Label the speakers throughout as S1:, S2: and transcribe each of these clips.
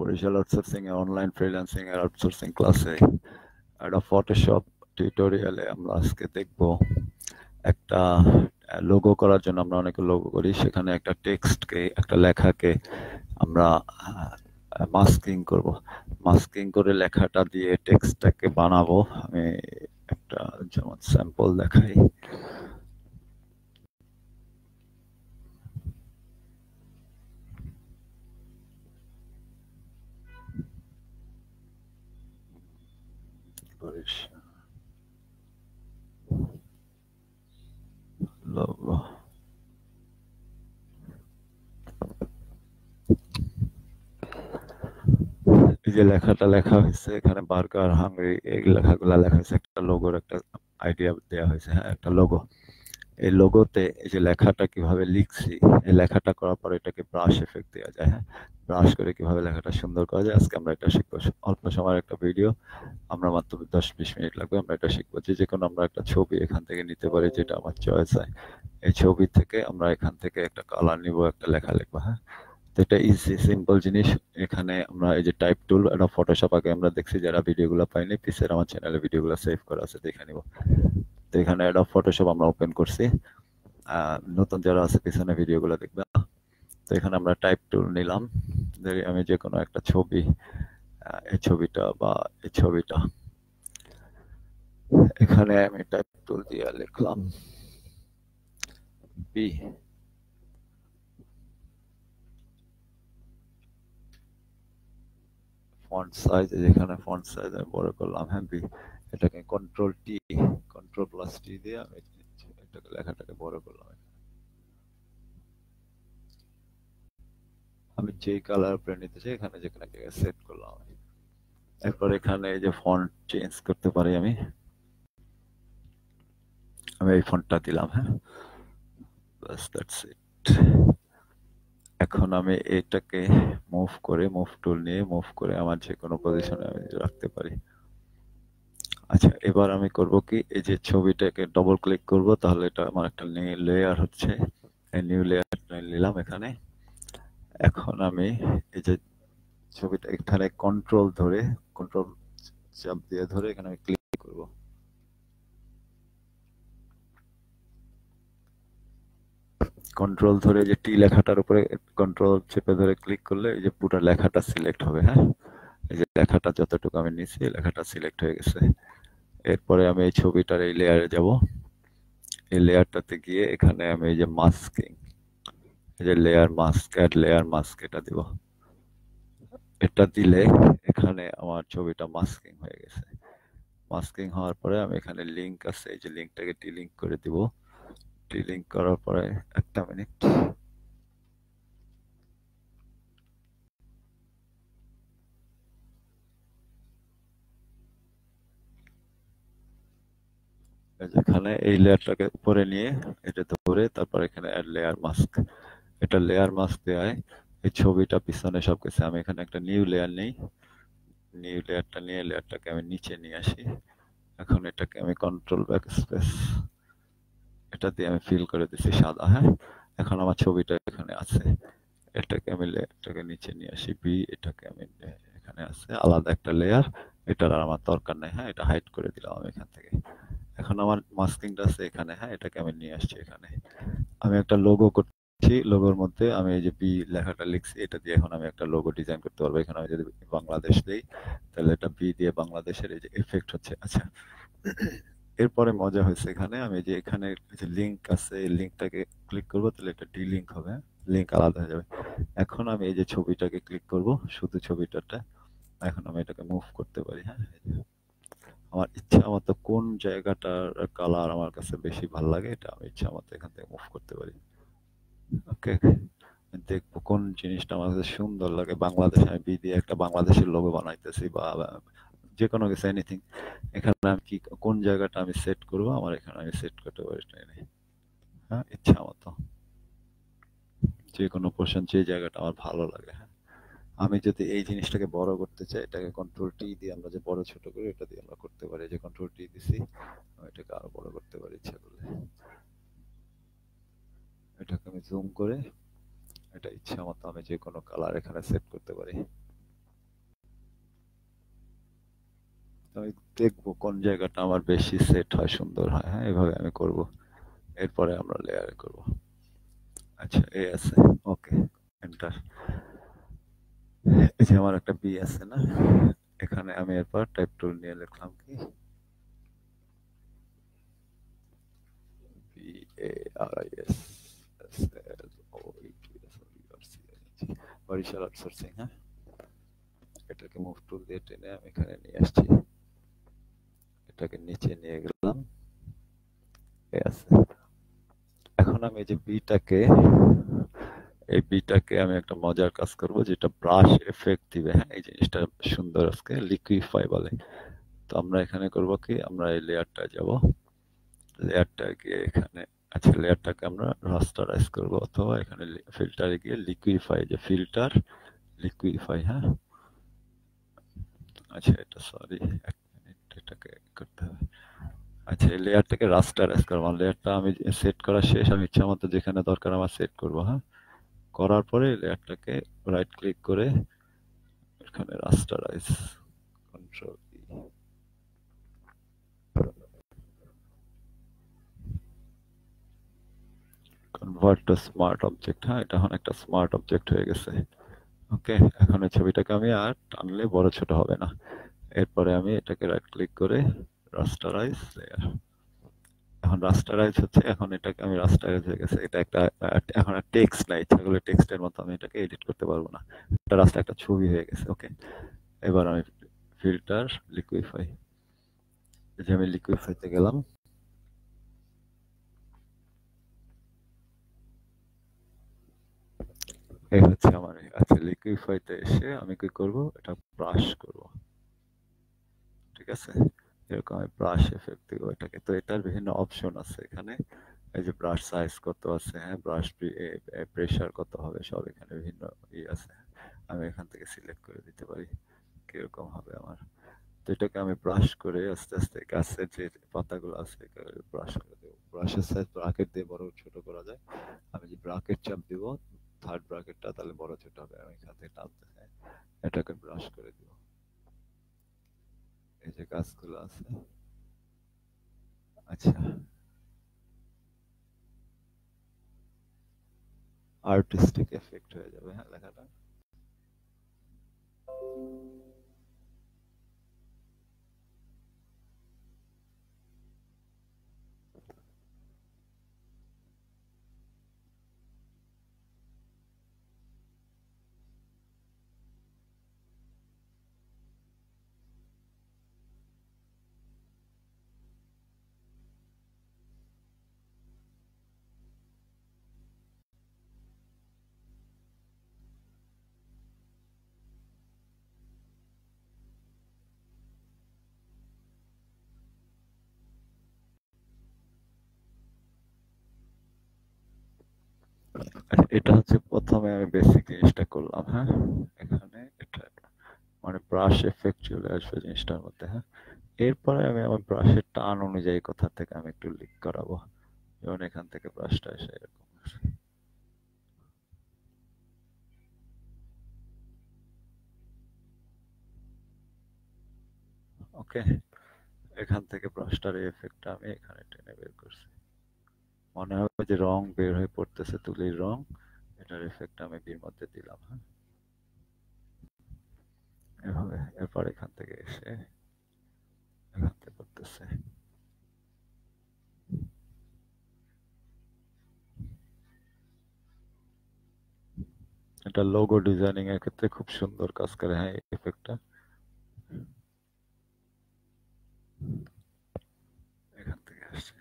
S1: Barisal Outsourcing এর online freelancing এর outsourcing ক্লাসে একটা ফটোশপ টিউটোরিয়ালে আমরা আজকে দেখব একটা লোগো করার জন্য আমরা অনেক লোগো করি, সেখানে একটা টেক্সটকে একটা লেখাকে আমরা মাস্কিং করব। মাস্কিং করে লেখাটা দিয়ে টেক্সটটাকে বানাবো। আমি একটা যেমন স্যাম্পল দেখাই। লোগো এই যে লেখাটা লেখা হয়েছে এখানে বার্গার হাংরি এই লেখাগুলো লেখা হয়েছে, একটা লোগোর একটা আইডিয়া দেওয়া হয়েছে। হ্যাঁ, একটা লোগো। এই লোগোতে এই যে লেখাটা কিভাবে লিখছি, এই লেখাটা করার পর এটাকে ব্রাশ এফেক্ট দেওয়া যায়। হ্যাঁ, ব্রাশ করে কিভাবে লেখাটা সুন্দর করা যায় আজকে আমরা এটা শিখবো। অল্প সময়ের একটা ভিডিও, আমরা মাত্র 10-20 মিনিট লাগবে, আমরা এটা শিখবো। যে কোনো আমরা একটা ছবি এখান থেকে নিতে পারি যেটা আমার চয়েস হয়। এই ছবি থেকে আমরা এখান থেকে একটা কালার নিব, একটা লেখা লিখবো। হ্যাঁ, তো এটা ইজি সিম্পল জিনিস। এখানে আমরা এই যে টাইপ টুল, এটা ফটোশপ আগে আমরা দেখছি, যারা ভিডিওগুলো পাইনি পিছের আমার চ্যানেলে ভিডিওগুলো সেভ করা আছে, দেখে নিব। তো এখানে এটা ফটোশপ আমরা ওপেন করছি। নতুন যারা আছে পিছনে ভিডিওগুলো দেখবে। তো এখানে আমরা টাইপ টুল নিলাম, আমি যে কোনো একটা ছবি, এই ছবিটা বা এই ছবিটা, এখানে আমি টাইপ টুল দিয়ে লিখলাম বি। ফন্ট সাইজ, যেখানে ফন্ট সাইজ আমি বড় করলাম। হ্যাঁ, বি। এটাকে কন্ট্রোল+T দিয়ে আমি এটাকে লেখাটাকে বড় করলাম। আমি যেই কালার উপরে নিতে চাই এখানে যেখানে জায়গায় সেট করলাম। এরপর এখানে এই যে ফন্ট চেঞ্জ করতে পারি আমি এই ফন্টটা দিলাম। হ্যাঁ, বাস দ্যাটস ইট। এখন আমি এটাকে মুভ টুল নিয়ে মুভ করে আমার যে কোনো পজিশনে আমি রাখতে পারি। আচ্ছা, এবার আমি করব কি, এই যে ছবিটাকে ডবল ক্লিক করব, তাহলে এটা আমার একটা নিউ লেয়ার হচ্ছে। এই নিউ লেয়ারটা নিলাম এখানে। এখন আমি এই যে ছবিটা এখানে কন্ট্রোল চাপ দিয়ে ধরে এখানে আমি ক্লিক করব। কন্ট্রোল ধরে যে টি লেখাটার উপরে কন্ট্রোল চেপে ধরে ক্লিক করলে এই যে পুরো লেখাটা সিলেক্ট হবে। হ্যাঁ, এই যে লেখাটা যতটুকু আমি নিছি লেখাটা সিলেক্ট হয়ে গেছে। এরপরে আমি এই ছবিটার এই লেয়ারে যাব। এই লেয়ারটাতে গিয়ে এখানে আমি এই যে মাস্কিং, এই যে লেয়ার মাস্ক এটা দিব। এটা দিলে এখানে আমার ছবিটা মাস্কিং হয়ে গেছে। মাস্কিং হওয়ার পরে আমি এখানে লিঙ্ক আছে, এই যে লিঙ্কটাকে ডিলিঙ্ক করে দিব। ডিলিঙ্ক করার পরে একটা মিনিট, যেখানে এই লেয়ারটাকে উপরে নিয়ে এটা ধরে তারপর এখানে অ্যাড লেয়ার মাস্ক, এটা লেয়ার মাস্ক দেয় এই ছবিটা পিছনে সবকিছু। আমি এখানে একটা নিউ লেয়ার নেই, নিউ লেয়ারটা নিয়ে লেয়ারটাকে আমি নিচে নিয়ে আসি। এখন এটাকে আমি কন্ট্রোল ব্যাক স্পেস এটা দিয়ে আমি ফিল করে দিচ্ছি সাদা। হ্যাঁ, এখন আমার ছবিটা এখানে আছে। এটাকে আমি লেয়ারটাকে নিচে নিয়ে আসি বি, এটাকে আমি এখানে আছে আলাদা একটা লেয়ার, এটার আর আমার দরকার নেই। হ্যাঁ, এটা হাইড করে দিলাম আমি এখান থেকে। এখন আমার মাস্কিংটা আছে এখানে। হ্যাঁ, এটাকে আমি নিয়ে আসছি এখানে। আমি একটা লোগো করছি, লোগোর মধ্যে আমি এই যে বি লেখাটা লিখছি, এটা দিয়ে এখন আমি একটা লোগো ডিজাইন করতে পারবো। এখানে আমি যদি বাংলাদেশ দেই তাহলে এটা বি দিয়ে বাংলাদেশের এই যে এফেক্ট হচ্ছে। আচ্ছা, এরপরে মজা হয়েছে, এখানে আমি যে এখানে যে লিঙ্ক আছে এই লিঙ্কটাকে ক্লিক করবো, তাহলে এটা ডিলিঙ্ক হবে। লিঙ্ক আলাদা হয়ে যাবে। এখন আমি এই যে ছবিটাকে ক্লিক করব, শুধু ছবিটাতে। এখন আমি এটাকে মুভ করতে পারি। হ্যাঁ, আমার ইচ্ছা মতো কোন জায়গাটার কালার আমার কাছে বেশি ভালো লাগে এটা আমি ইচ্ছা মতো এখান থেকে মুভ করতে পারি। ওকে, দেখবো কোন জিনিসটা আমার কাছে সুন্দর লাগে। বাংলাদেশ, আমি বি দিয়ে একটা বাংলাদেশের লোগো বানাইতেছি বা যে কোনো কিছু এনিথিং। এখানে আমি কি কোন জায়গাটা আমি সেট করব, আমার এখানে আমি সেট করতে পারি। হ্যাঁ, ইচ্ছা মতো যে কোনো পোর্শন, যে জায়গাটা আমার ভালো লাগে। হ্যাঁ, আমি যদি এই জিনিসটাকে বড় করতে চাই, এটাকে কন্ট্রোল-T দিয়ে আমরা যে বড় ছোট করি এটা দিয়ে আমরা করতে পারি। যে কন্ট্রোল-T দিছি, আমি এটাকে আরো বড় করতে পারি ইচ্ছা করলে। এটাকে আমি জুম করে এটা ইচ্ছা মতো আমি যে কোনো কালার এখানে সেট করতে পারি। দেখবো কোন জায়গাটা আমার বেশি সেট হয়, সুন্দর হয়। হ্যাঁ, এভাবে আমি করব। এরপরে আমরা লেয়ারে করব। আচ্ছা, এ আছে। ওকে, এন্টার। এই যে আমার একটা বি আছে না, এখানে আমি এরপর টাইপ টুল নিয়ে লিখলাম কি B A R I S S L O E T S O E R C N G, Barishal outsourcing. হ্যাঁ, এটাকে মুভ টুল দিয়ে টেনে আমি এখানে নিয়ে আসছি, এটাকে নিচে নিয়ে গেলাম। এ আছে। এখন আমি এই যে বিটাকে আমি একটা মজার কাজ করব, যেটা ব্রাশ এফেক্ট দিবে। হ্যাঁ, এই জিনিসটা সুন্দর, আজকে লিকুইফাই বলে। তো আমরা এখানে করব কি, আমরা এই লেয়ারটা যাব, লেয়ারটা গিয়ে এখানে, আচ্ছা লেয়ারটাকে আমরা রাস্টারাইজ করব, অথবা এখানে ফিল্টারে গিয়ে লিকুইফাই, যে ফিল্টার লিকুইফাই। হ্যাঁ, আচ্ছা এটা সরি, এক মিনিট, এটাকে করতে হবে। আচ্ছা, এই লেয়ারটাকে রাস্টারাইজ করবো, লেয়ারটা আমি সেট করা শেষ, আমি ইচ্ছা মতো যেখানে দরকার আমার সেট করবো। হ্যাঁ, করার পরে লেয়ারটাকে রাইট ক্লিক করে এখানে rasterise, control convert to smart object. হ্যাঁ, এটা এখন একটা স্মার্ট অবজেক্ট হয়ে গেছে। ওকে, এখন এই ছবিটাকে আমি আর টানলে বড় ছোট হবে না। এরপরে আমি এটাকে রাইট ক্লিক করে রাস্টারাইজ লেয়ার, এখন রাস্টারাইজ হচ্ছে, এখন এটাকে আমি রাস্টারাইজ হয়ে গেছে, এটা একটা এখন আর টেক্সট নাই, ইচ্ছা করলে টেক্সটের মতো আমি এটাকে এডিট করতে পারবো না, এটা রাস্তা একটা ছবি হয়ে গেছে। ওকে, এবার আমি ফিল্টার লিকুইফাই, এই যে আমি লিকুইফাইতে গেলাম, এই হচ্ছে আমার আচ্ছা লিকুইফাইতে এসে আমি কি করব, এটা ব্রাশ করব। ঠিক আছে, এরকম আমি ব্রাশ এফেক্ট দিব এটাকে। তো এটার বিভিন্ন অপশন আছে এখানে, এই যে ব্রাশ সাইজ কত আছে, হ্যাঁ ব্রাশ প্রেসার কত হবে, সব এখানে বিভিন্ন আছে। আমি এখান থেকে সিলেক্ট করে দিতে পারি কিরকম হবে আমার। তো এটাকে আমি ব্রাশ করে আস্তে আস্তে গাছের যে পাতাগুলো আছে ব্রাশ করে দেবো। ব্রাশের সাইজ ব্রাকেট দিয়ে বড় ছোট করা যায়, আমি যে ব্রাকেট চাপ দিব, থার্ড ব্রাকেটটা তাহলে বড় ছোট হবে, আমি এখান থেকে টানতে চাই, এটাকে ব্রাশ করে দিব। এই যে গাছগুলো আছে, আচ্ছা আর্টিস্টিক এফেক্ট হয়ে যাবে। হ্যাঁ, লেখাটা আচ্ছা, এটা হচ্ছে প্রথমে আমি বেসিক জিনিসটা করলাম। হ্যাঁ, এখানে এটা মানে ব্রাশ এফেক্ট চলে আসবে জিনিসটার মধ্যে। হ্যাঁ, এরপরে আমি আমার ব্রাশের টান অনুযায়ী কোথা থেকে আমি একটু লিক করাবো, যেমন এখান থেকে ব্রাশটা এসে এরকম। ওকে, এখান থেকে ব্রাশটার এই এফেক্টটা আমি এখানে টেনে বের করছি, মনে হবে যে রং বের হয়ে পড়তেছে, তুলির রং, এটার এফেক্ট আমি বির মধ্যে দিলাম। হ্যাঁ, এভাবে। এরপর এখান থেকে এসে এখান থেকে করতেছে, এটা লোগো ডিজাইনিং এর ক্ষেত্রে খুব সুন্দর কাজ করে। হ্যাঁ, এই এফেক্টটা এখান থেকে আসছে।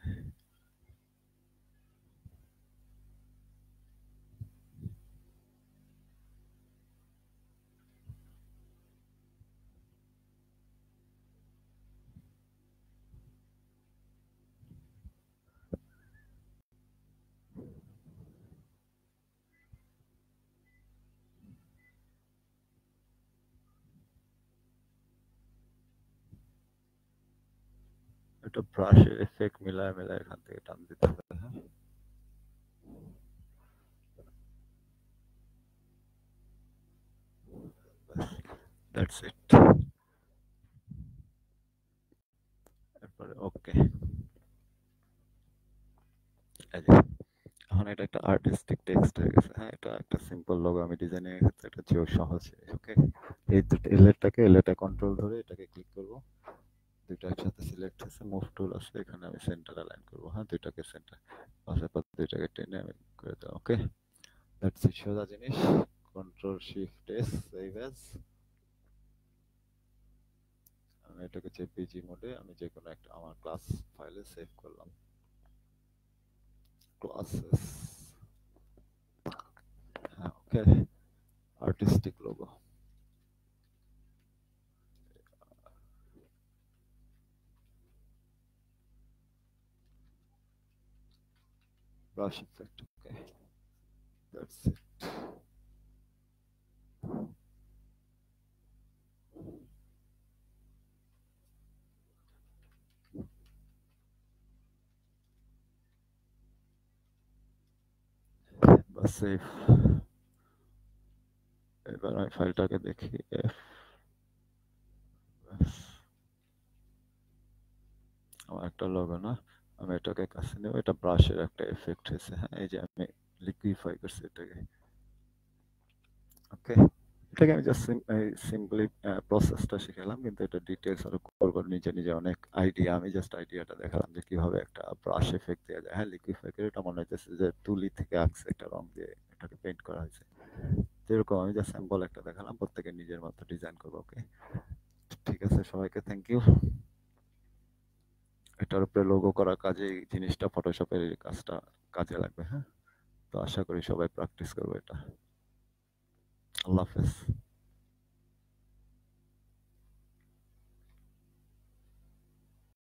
S1: এটা ব্রাশের এফেক্ট মিলায় মিলায় এখান থেকে টান দিতে হবে। হ্যাঁ, দ্যাটস ইট। ওকে, এই যে এখন এটা একটা আর্টিস্টিক টেক্সট হয়ে গেছে। হ্যাঁ, এটা একটা সিম্পল লোগো আমি ডিজাইনিং এর ক্ষেত্রে এটা চেয়েও সহজ। ওকে, এই দুটো এলেটা কন্ট্রোল ধরে এটাকে ক্লিক করব, দুইটা একসাথে সিলেক্ট হয়েছে, মুভ টুল আছে এখানে, আমি সেন্টার অ্যালাইন করবো। হ্যাঁ, দুইটাকে সেন্টার পাশে পাশে দুইটাকে টেনে আমি করে দেবো। ওকে, দ্যাটস ইট, সোজা জিনিস। Control shift S, save as. আমি এটাকে জেপিজি মোডে আমি যে কোনো একটা আমার ক্লাস ফাইলে সেভ করলাম, ক্লাসেস। হ্যাঁ, okay, artistic logo, brush effect. Okay, that's it. বাস সেভ। এবার আমি ফাইলটাকে দেখি, আমার একটা লোগো না, আমি এটাকে কাছে নেব, এটা ব্রাশের একটা এফেক্ট হয়েছে। হ্যাঁ, এই যে আমি লিকুইফাই করছি এটাকে। ওকে, এটাকে আমি জাস্ট সিম্পলি প্রসেসটা শিখালাম, কিন্তু এটা ডিটেলস আরো করবো নিজে নিজে, অনেক আইডিয়া। আমি জাস্ট আইডিয়াটা দেখালাম যে কিভাবে একটা ব্রাশ এফেক্ট দেওয়া যায়। হ্যাঁ, লিকুইফাই করে এটা মনে হইতেছে যে তুলি থেকে আঁকছে একটা রং দিয়ে এটাকে পেইন্ট করা হয়েছে, যেরকম আমি জাস্ট স্যাম্পল একটা দেখালাম, প্রত্যেকে নিজের মতো ডিজাইন করবো। ওকে, ঠিক আছে, সবাইকে থ্যাংক ইউ। এটার উপরে লোগো করার কাজে এই জিনিসটা, ফটোশপের এই কাজটা কাজে লাগবে। হ্যাঁ, তো আশা করি সবাই প্র্যাকটিস করবে এটা। আল্লাহ হাফেজ।